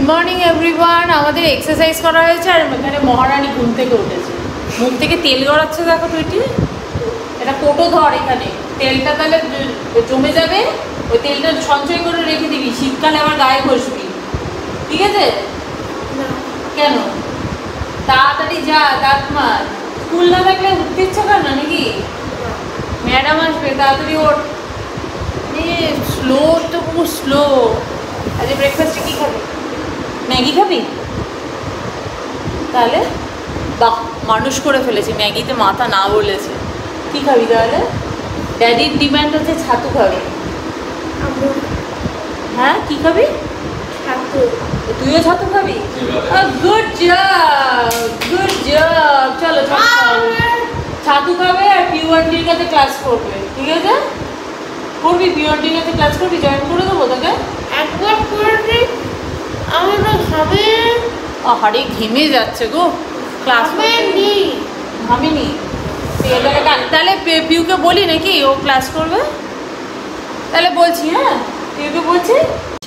Morning everyone. আমাদের exercise করা হয়েছে আর এখানে মহারানী ঘুম থেকে উঠেছে, মুখ থেকে তেল গড়াচ্ছে। দেখো তুইটি, এটা কোটো ধর, এখানে তেলটা তাহলে জমে যাবে, ওই তেলটা সঞ্চয় করে রেখে দিবি, শীতকালে আবার গায়ে ঘষবি, ঠিক আছে? কেন? তাড়াতাড়ি যা, দাঁত মার। স্কুল না থাকলে উঠতে ইচ্ছা কর না নাকি? ম্যাডাম আসবে, তাড়াতাড়ি ওঠ। স্লো তো, খুব স্লো। আজকে ব্রেকফাস্টে কী খাবি? ম্যাগি খাবি? তাহলে বাহ, মানুষ করে ফেলেছি, ম্যাগিতে মাথা না বলেছে। কী খাবি তাহলে? ড্যাডির ডিমান্ড হচ্ছে ছাতু খাবি। হ্যাঁ, কী খাবি? ছাতু। তুইও ছাতু খাবি? Good job, good job. চলো ছাতু খাবে আর পিওয়ানটির কাছে ক্লাস করবে, ঠিক আছে? করবি? পিওয়ানটির কাছে ক্লাস করবি? জয়েন করে দেবো তোকে। একবার করবি, আমি তো ঘামে। আহারে ঘেমে যাচ্ছে গো, ক্লাস ঘামেনি। তাহলে পিউকে বলি নাকি ও ক্লাস করবে? তাহলে বলছি, হ্যাঁ পিউকে বলছি।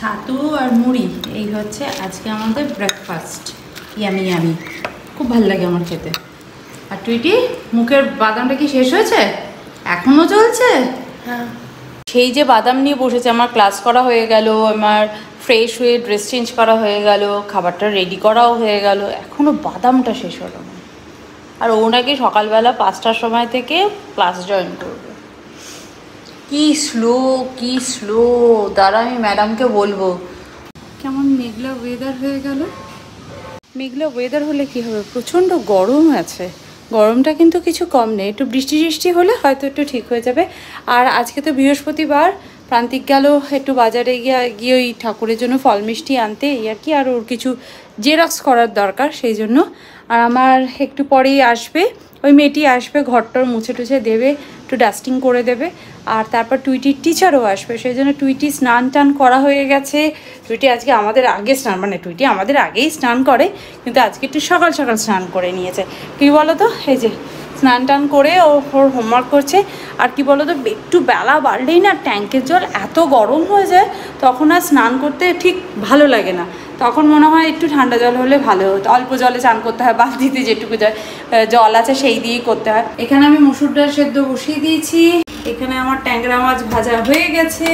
ছাতু আর মুড়ি, এই হচ্ছে আজকে আমাদের ব্রেকফাস্ট। ইয়ামি ইয়ামি, খুব ভালো লাগে আমার খেতে। আর টুইটি, মুখের বাদামটা কি শেষ হয়েছে? এখনও চলছে? হ্যাঁ। সেই যে বাদাম নিয়ে বসেছে, আমার ক্লাস করা হয়ে গেল, আমার ফ্রেশ হয়ে ড্রেস চেঞ্জ করা হয়ে গেল, খাবারটা রেডি করাও হয়ে গেল, এখনও বাদামটা শেষ হলো না। আর ও নাকি সকালবেলা 5টার সময় থেকে ক্লাস জয়েন করবে। কি স্লো, কি স্লো! দাঁড়া, আমি ম্যাডামকে বলবো। কেমন মেঘলা ওয়েদার হয়ে গেল। মেঘলা ওয়েদার হলে কি হবে, প্রচণ্ড গরম আছে। গরমটা কিন্তু কিছু কম নেই, একটু বৃষ্টি বৃষ্টি হলে হয়তো একটু ঠিক হয়ে যাবে। আর আজকে তো বৃহস্পতিবার, প্রান্তিক গেল একটু বাজারে গিয়ে ওই ঠাকুরের জন্য ফল মিষ্টি আনতে, এই আর কি। আর ওর কিছু জেরক্স করার দরকার, সেই জন্য। আর আমার একটু পরেই আসবে ওই মেয়েটি, আসবে ঘরটর মুছে টুছে দেবে, একটু ডাস্টিং করে দেবে। আর তারপর টুইটির টিচারও আসবে, সেই জন্য টুইটি স্নান টান করা হয়ে গেছে। টুইটি আজকে আমাদের আগে স্নান, মানে টুইটি আমাদের আগেই স্নান করে, কিন্তু আজকে একটু সকাল সকাল স্নান করে নিয়েছে। কী বলো তো, এই যে স্নান টান করে ওর হোমওয়ার্ক করছে। আর কি বলো তো, একটু বেলা বাড়লেই না ট্যাঙ্কের জল এত গরম হয়ে যায়, তখন আর স্নান করতে ঠিক ভালো লাগে না। তখন মনে হয় একটু ঠান্ডা জল হলে ভালো হতো। অল্প জলে স্নান করতে হয়, বালতিতে যেটুকু জল আছে সেই দিয়েই করতে হয়। এখানে আমি মসুর ডাল সেদ্ধ বসিয়ে দিয়েছি। এখানে আমার ট্যাংরা মাছ ভাজা হয়ে গেছে,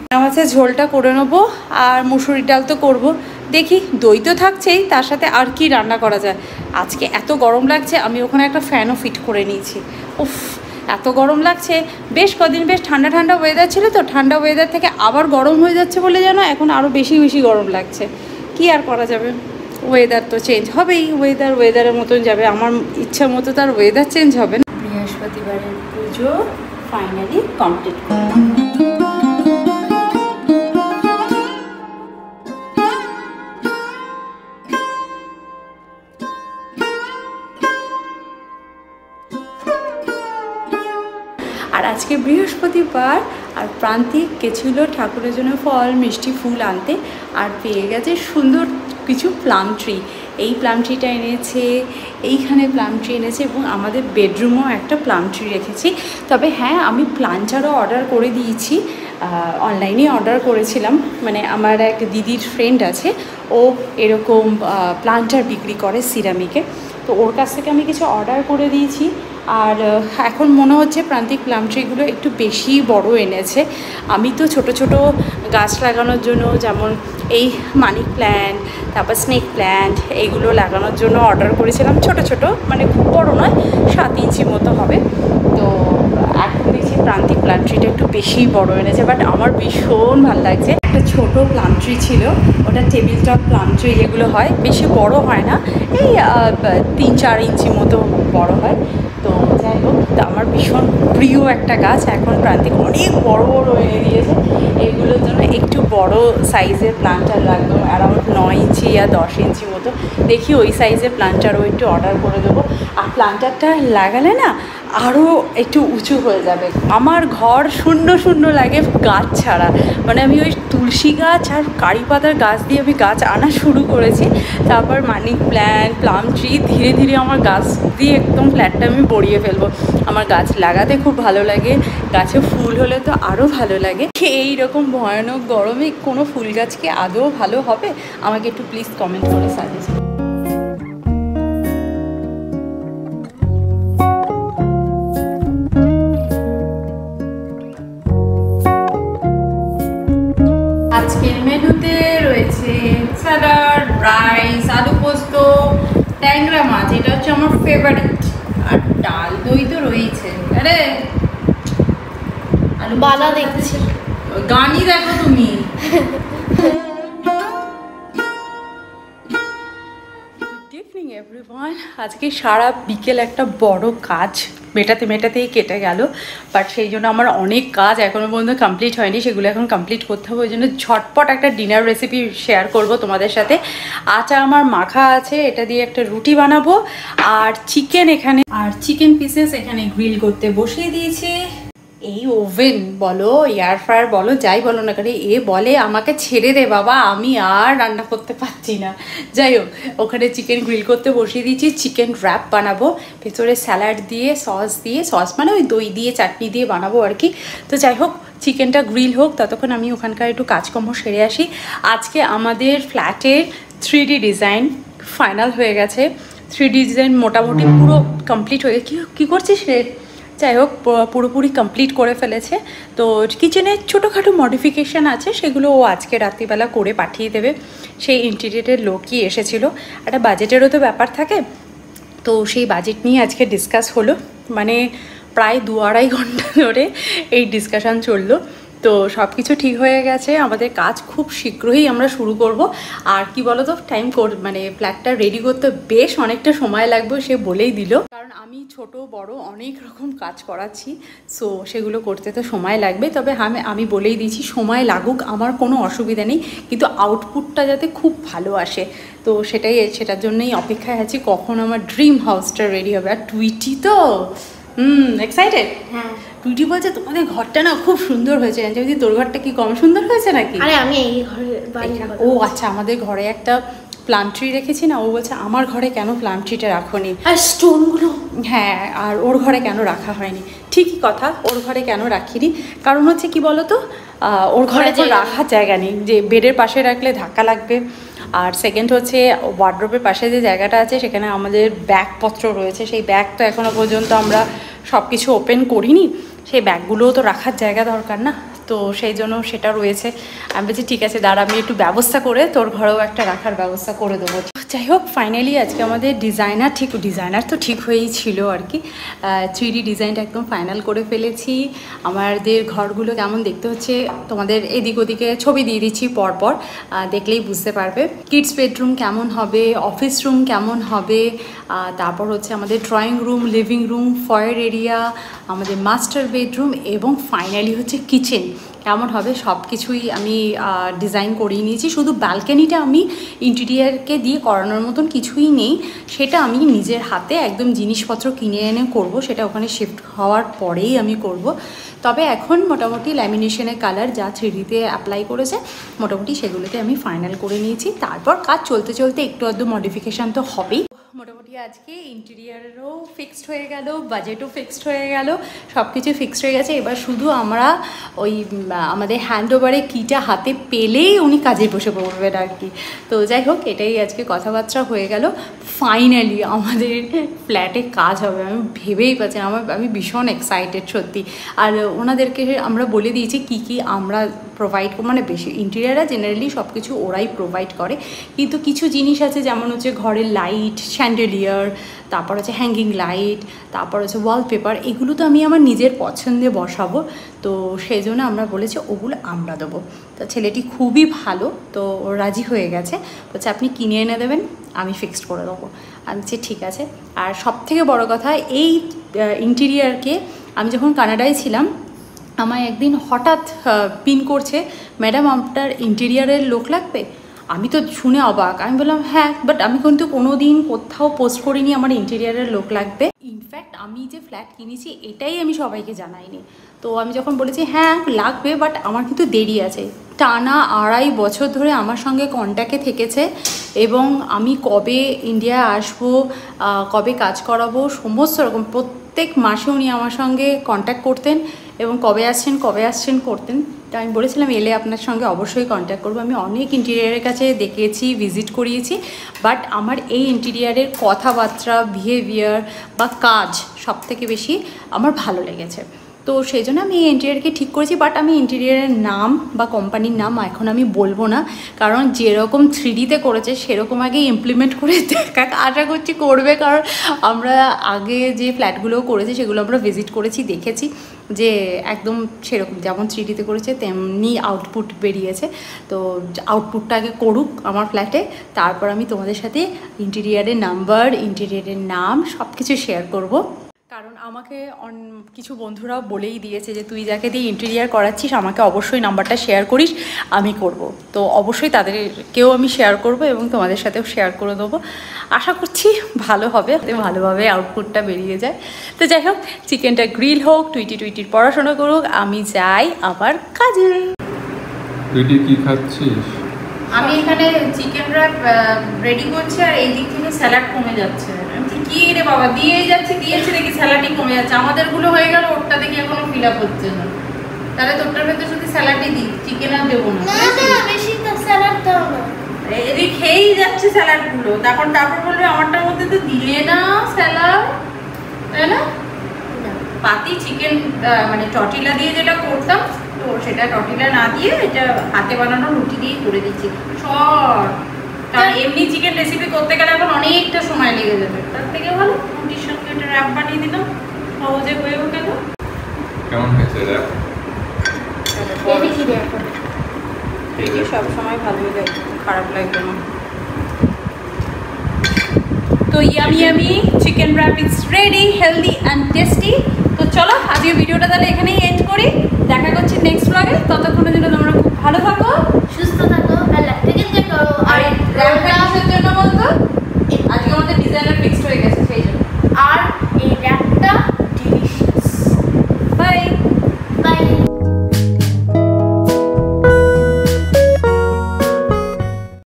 ট্যাংরা মাছের ঝোলটা করে নেবো। আর মুসুরি ডাল তো করবো, দেখি দই তো থাকছেই, তার সাথে আর কি রান্না করা যায়। আজকে এত গরম লাগছে, আমি ওখানে একটা ফ্যানও ফিট করে নিয়েছি। উফ, এত গরম লাগছে। বেশ কদিন বেশ ঠান্ডা ঠান্ডা ওয়েদার ছিল, তো ঠান্ডা ওয়েদার থেকে আবার গরম হয়ে যাচ্ছে বলে যেন এখন আরও বেশি বেশি গরম লাগছে। কি আর করা যাবে, ওয়েদার তো চেঞ্জ হবেই, ওয়েদারের মতন যাবে। আমার ইচ্ছা মতো তার ওয়েদার চেঞ্জ হবে না। বৃহস্পতিবারের পুজো ফাইনালি কমপ্লিট করলাম। আর আজকে বৃহস্পতিবার, আর প্রান্তিক গেছিলো ঠাকুরের জন্য ফল মিষ্টি ফুল আনতে, আর পেয়ে গেছে সুন্দর কিছু প্লাম ট্রি। এই প্লাম ট্রিটা এনেছে, এইখানে প্লাম ট্রি এনেছে, এবং আমাদের বেডরুমেও একটা প্লাম ট্রি রেখেছি। তবে হ্যাঁ, আমি প্লান্টারও অর্ডার করে দিয়েছি, অনলাইনে অর্ডার করেছিলাম। মানে আমার এক দিদির ফ্রেন্ড আছে, ও এরকম প্লান্টার বিক্রি করে সিরামিকে, তো ওর কাছ থেকে আমি কিছু অর্ডার করে দিয়েছি। আর এখন মনে হচ্ছে প্রান্তিক প্লাম ট্রিগুলো একটু বেশি বড় এনেছে। আমি তো ছোট ছোট গাছ লাগানোর জন্য, যেমন এই মানি প্ল্যান্ট, তারপর স্নেক প্ল্যান্ট, এইগুলো লাগানোর জন্য অর্ডার করেছিলাম ছোট ছোট, মানে খুব বড় নয়, 7 ইঞ্চি মতো হবে। তো এখন দেখছি প্রান্তিক প্লাম ট্রিটা একটু বেশি বড় এনেছে, বাট আমার ভীষণ ভালো লাগছে। একটা ছোট প্লাম ট্রি ছিল, ওটা টেবিল টপ প্লাম ট্রি যেগুলো হয়, বেশি বড় হয় না, এই 3-4 ইঞ্চি মতো বড় হয়। তো যাই হোক, তো আমার ভীষণ প্রিয় একটা গাছ। এখন প্রান্তিক অনেক বড় বড় এনে দিয়েছে, এগুলোর জন্য একটু বড় সাইজের প্লান্টার লাগবে, অ্যারাউন্ড 9 ইঞ্চি या 10 ইঞ্চি মতো। দেখি ওই সাইজের প্লান্টারও একটু অর্ডার করে দেবো। আর প্লান্টারটা লাগালে না আরও একটু উঁচু হয়ে যাবে। আমার ঘর শূন্য শূন্য লাগে গাছ ছাড়া, মানে আমি ওই তুলসী গাছ আর কারি পাতার গাছ দিয়ে আমি গাছ আনা শুরু করেছি, তারপর মানি প্ল্যান্ট, প্লাম ট্রি, ধীরে ধীরে আমার গাছ দিয়ে একদম ফ্ল্যাটটা আমি ভরিয়ে ফেলবো। আমার গাছ লাগাতে খুব ভালো লাগে, গাছে ফুল হলে তো আরও ভালো লাগে। এই রকম ভয়ানক গরমে কোনো ফুল গাছ কি আদৌ ভালো হবে? আমাকে একটু প্লিজ কমেন্ট করে সাজেস্ট। আজকের মেনুতে রয়েছে স্যালাড, রাইস, আলু পোস্ত, ট্যাংরা মাছ, এটা হচ্ছে আমার ফেভারিট, আর ডাল, দই তো রয়েছে। আরে আলু বালা দেখছি, গানই দেখো তুমি। Good evening everyone. আজকে সারা বিকেল একটা বড় কাজ মেটাতেই কেটে গেল, বাট সেই জন্য আমার অনেক কাজ এখনও পর্যন্ত কমপ্লিট হয়নি, সেগুলো এখন কমপ্লিট করতে হবে। ওই জন্য ঝটপট একটা ডিনার রেসিপি শেয়ার করব তোমাদের সাথে। আটা আমার মাখা আছে, এটা দিয়ে একটা রুটি বানাবো, আর চিকেন পিসেস এখানে গ্রিল করতে বসিয়ে দিয়েছি। এই ওভেন বলো, এয়ার ফ্রায়ার বলো, যাই বলো না কেন, এ বলে আমাকে ছেড়ে দে বাবা, আমি আর রান্না করতে পারছি না। যাই হোক, ওখানে চিকেন গ্রিল করতে বসিয়ে দিয়েছি, চিকেন র্যাপ বানাবো, ভেতরে স্যালাড দিয়ে সস মানে ওই দই দিয়ে চাটনি দিয়ে বানাবো আর কি। তো যাই হোক, চিকেনটা গ্রিল হোক, ততক্ষণ আমি ওখানকার একটু কাজকর্ম সেরে আসি। আজকে আমাদের ফ্ল্যাটের 3D ডিজাইন ফাইনাল হয়ে গেছে। 3D ডিজাইন মোটামুটি পুরো কমপ্লিট হয়ে কী করছিস রে? যাই হোক, পুরোপুরি কমপ্লিট করে ফেলেছে। তো কিচেনে ছোটোখাটো মডিফিকেশান আছে, সেগুলো ও আজকে রাত্রিবেলা করে পাঠিয়ে দেবে। সেই ইন্টিরিয়ারের লোকই এসেছিলো, একটা বাজেটেরও তো ব্যাপার থাকে, তো সেই বাজেট নিয়ে আজকে ডিসকাস হলো, মানে প্রায় 2-2.5 ঘন্টা ধরে এই ডিসকাশান চললো। তো সব কিছু ঠিক হয়ে গেছে, আমাদের কাজ খুব শীঘ্রই আমরা শুরু করব। আর কি বলো তো, মানে ফ্ল্যাটটা রেডি করতে বেশ অনেকটা সময় লাগবে, সে বলেই দিল, কারণ আমি ছোট বড় অনেক রকম কাজ করাচ্ছি, সো সেগুলো করতে তো সময় লাগবে। তবে আমি বলেই দিয়েছি, সময় লাগুক আমার কোনো অসুবিধা নেই, কিন্তু আউটপুটটা যাতে খুব ভালো আসে, তো সেটার জন্যই অপেক্ষায় আছি কখন আমার ড্রিম হাউসটা রেডি হবে। আর টুইটি তো এক্সাইটেড। হ্যাঁ, টুইটি বলছে তোমাদের ঘরটা না খুব সুন্দর হয়েছে। যদি তোর ঘরটা কি কম সুন্দর হয়েছে নাকি? আরে আমি এই ঘরে ও আচ্ছা, আমাদের ঘরে একটা প্লাম ট্রি রেখেছি না, ও বলছে আমার ঘরে কেন প্লাম ট্রিটা রাখোনি, আর স্টোনগুলো। হ্যাঁ, আর ওর ঘরে কেন রাখা হয়নি? ঠিকই কথা, ওর ঘরে কেন রাখিনি, কারণ হচ্ছে কি বলো তো, ওর ঘরে তো রাখার জায়গা নেই, যে বেডের পাশে রাখলে ধাক্কা লাগবে। আর সেকেন্ড হচ্ছে ওয়ার্ড্রোবের পাশে যে জায়গাটা আছে, সেখানে আমাদের ব্যাগপত্র রয়েছে, সেই ব্যাগ তো এখনও পর্যন্ত আমরা সব কিছু ওপেন করিনি, সেই ব্যাগগুলোও তো রাখার জায়গা দরকার না, তো সেই জন্য সেটা রয়েছে। আমি বলছি ঠিক আছে দাঁড়া, আমি একটু ব্যবস্থা করে তোর ঘরেও একটা রাখার ব্যবস্থা করে দেবো। যাই হোক, ফাইনালি আজকে আমাদের ডিজাইনার তো ঠিক হয়েই ছিল আর কি। 3D ডিজাইনটা একদম ফাইনাল করে ফেলেছি। আমাদের ঘরগুলো কেমন দেখতে হচ্ছে তোমাদের এদিক ওদিকে ছবি দিয়ে দিচ্ছি পরপর, দেখলেই বুঝতে পারবে। কিডস বেডরুম কেমন হবে, অফিস রুম কেমন হবে, তারপর হচ্ছে আমাদের drawing room, living room, foyer area, আমাদের মাস্টার বেডরুম, এবং ফাইনালি হচ্ছে কিচেন কেমন হবে, সব কিছুই আমি ডিজাইন করিয়ে নিয়েছি। শুধু ব্যালকনিটা আমি ইন্টেরিয়ারকে দিয়ে করানোর মতন কিছুই নেই, সেটা আমি নিজের হাতে একদম জিনিসপত্র কিনে এনে করব, সেটা ওখানে শিফট হওয়ার পরেই আমি করব। তবে এখন মোটামুটি ল্যামিনেশনের কালার যা 3Dতে অ্যাপ্লাই করেছে, মোটামুটি সেগুলোতে আমি ফাইনাল করে নিয়েছি। তারপর কাজ চলতে চলতে একটু আধটু মডিফিকেশান তো হবেই। মোটামুটি আজকে ইন্টেরিয়ারেরও ফিক্সড হয়ে গেল, বাজেটও ফিক্সড হয়ে গেল, সব কিছু ফিক্সড হয়ে গেছে। এবার শুধু আমরা ওই আমাদের হ্যান্ড ওভারে কিটা হাতে পেলেই উনি কাজে বসে পড়বেন আর কি। তো যাই হোক, এটাই আজকে কথাবার্তা হয়ে গেল। ফাইনালি আমাদের ফ্ল্যাটে কাজ হবে, আমি ভেবেই পাচ্ছি না, আমি ভীষণ এক্সাইটেড সত্যি। আর ওনাদেরকে আমরা বলে দিয়েছি কি আমরা প্রোভাইড, মানে বেশি ইন্টেরিয়াররা জেনারেলি সব কিছু ওরাই প্রোভাইড করে, কিন্তু কিছু জিনিস আছে যেমন হচ্ছে ঘরের লাইট, শ্যান্ডেলিয়ার, তারপর হচ্ছে হ্যাঙ্গিং লাইট, তারপর হচ্ছে ওয়ালপেপার, এগুলো তো আমি আমার নিজের পছন্দে বসাবো, তো সেই জন্য আমরা বলেছি ওগুলো আমরা দেবো। তো ছেলেটি খুবই ভালো, তো ও রাজি হয়ে গেছে, বলছে আপনি কিনে এনে দেবেন, আমি ফিক্সড করে দেবো। আমি বলছি ঠিক আছে। আর সবথেকে বড় কথা, এই ইন্টেরিয়ারকে আমি যখন কানাডায় ছিলাম, আমায় একদিন হঠাৎ পিন করছে, ম্যাডাম আপনার ইন্টেরিয়ারের লোক লাগবে। আমি তো শুনে অবাক, আমি বললাম হ্যাঁ, বাট আমি কিন্তু কোনো দিন কোথাও পোস্ট করিনি আমার ইন্টেরিয়ারের লোক লাগবে। ইনফ্যাক্ট আমি যে ফ্ল্যাট কিনেছি এটাই আমি সবাইকে জানাইনি। তো আমি যখন বলেছি হ্যাঁ লাগবে, বাট আমার কিন্তু দেরি আছে, টানা 2.5 বছর ধরে আমার সঙ্গে কন্ট্যাক্টে থেকেছে এবং আমি কবে ইন্ডিয়া আসবো, কবে কাজ করাবো, সমস্ত রকম প্রত্যেক মাসে উনি আমার সঙ্গে কন্ট্যাক্ট করতেন এবং কবে আসছেন করতেন। তো আমি বলেছিলাম এলে আপনার সঙ্গে অবশ্যই কন্ট্যাক্ট করবো। আমি অনেক ইন্টেরিয়ারের কাছে দেখেছি, ভিজিট করিয়েছি, বাট আমার এই ইন্টেরিয়ারের কথাবার্তা, বিহেভিয়ার বা কাজ সব থেকে বেশি আমার ভালো লেগেছে। তো সেই জন্য আমি এই ইন্টেরিয়ারকে ঠিক করেছি, বাট আমি ইন্টেরিয়ারের নাম বা কোম্পানির নাম এখন আমি বলবো না, কারণ যেরকম 3Dতে করেছে সেরকম আগে ইমপ্লিমেন্ট করে দেখা আশা করছি করবে, কারণ আমরা আগে যে ফ্ল্যাটগুলো করেছি সেগুলো আমরা ভিজিট করেছি, দেখেছি যে একদম সেরকম যেমন 3Dতে করেছে তেমনি আউটপুট বেরিয়েছে। তো আউটপুটটা আগে করুক আমার ফ্ল্যাটে, তারপর আমি তোমাদের সাথে ইন্টেরিয়ারের নাম্বার, ইন্টেরিয়ারের নাম সব কিছু শেয়ার করবো। কারণ আমাকে কিছু বন্ধুরাও বলেই দিয়েছে যে তুই যাকে দিয়ে ইন্টেরিয়ার করাচ্ছিস আমাকে অবশ্যই নাম্বারটা শেয়ার করিস, আমি করব। তো অবশ্যই তাদেরকেও আমি শেয়ার করব এবং তোমাদের সাথেও শেয়ার করে দেবো। আশা করছি ভালো হবে, ভালোভাবে আউটপুটটা বেরিয়ে যায়। তো যাই হোক, চিকেনটা গ্রিল হোক, টুইটির পড়াশোনা করুক, আমি যাই আবার কাজে। টুইটি কি খাচ্ছিস? আমি এখানে চিকেন র্যাপ রেডি করছি আর এই দিক থেকে স্যালাড কমে যাচ্ছে। কি রে বাবা, দিয়েছে দেখি স্যালাডই কমে যাচ্ছে। আমাদেরগুলো হয়ে গেল, ওরটা দেখি এখনো ফিল আপ হচ্ছে না। তাহলে তোরটার ভেতরে শুধু স্যালাডই দিই, চিকেন আর দেবো না। বেশি তো স্যালাড দাও না, এদিকে খেয়েই যাচ্ছে স্যালাডগুলো, তারপর বলবে আমারটার মধ্যে তো দিলে না স্যালাড, তাই না? পাতি চিকেন মানে টর্টিলা দিয়ে যেটা করতাম, তো সেটা টর্টিলা না দিয়ে এটা হাতে বানানো রুটি দিয়ে করে দিচ্ছি শর্ট। কারণ এমনি চিকেন রেসিপি করতে গেলে এখন অনেকটা সময় লেগে যাবে, তার থেকে ভালো রুটির সঙ্গে এটা র্যাপ বানিয়ে দিলাম, সহজে হয়েও গেল। কেমন হয়েছে র্যাপ? এই সব সময় ভালোই লাগে, খারাপ লাগবে না। তো yummy chicken wrap is ready, healthy and tasty. তো চলো আজকে ভিডিওটা তাহলে এখানেই এন্ড করি, দেখা করছি নেক্সট ব্লগে। ততক্ষণে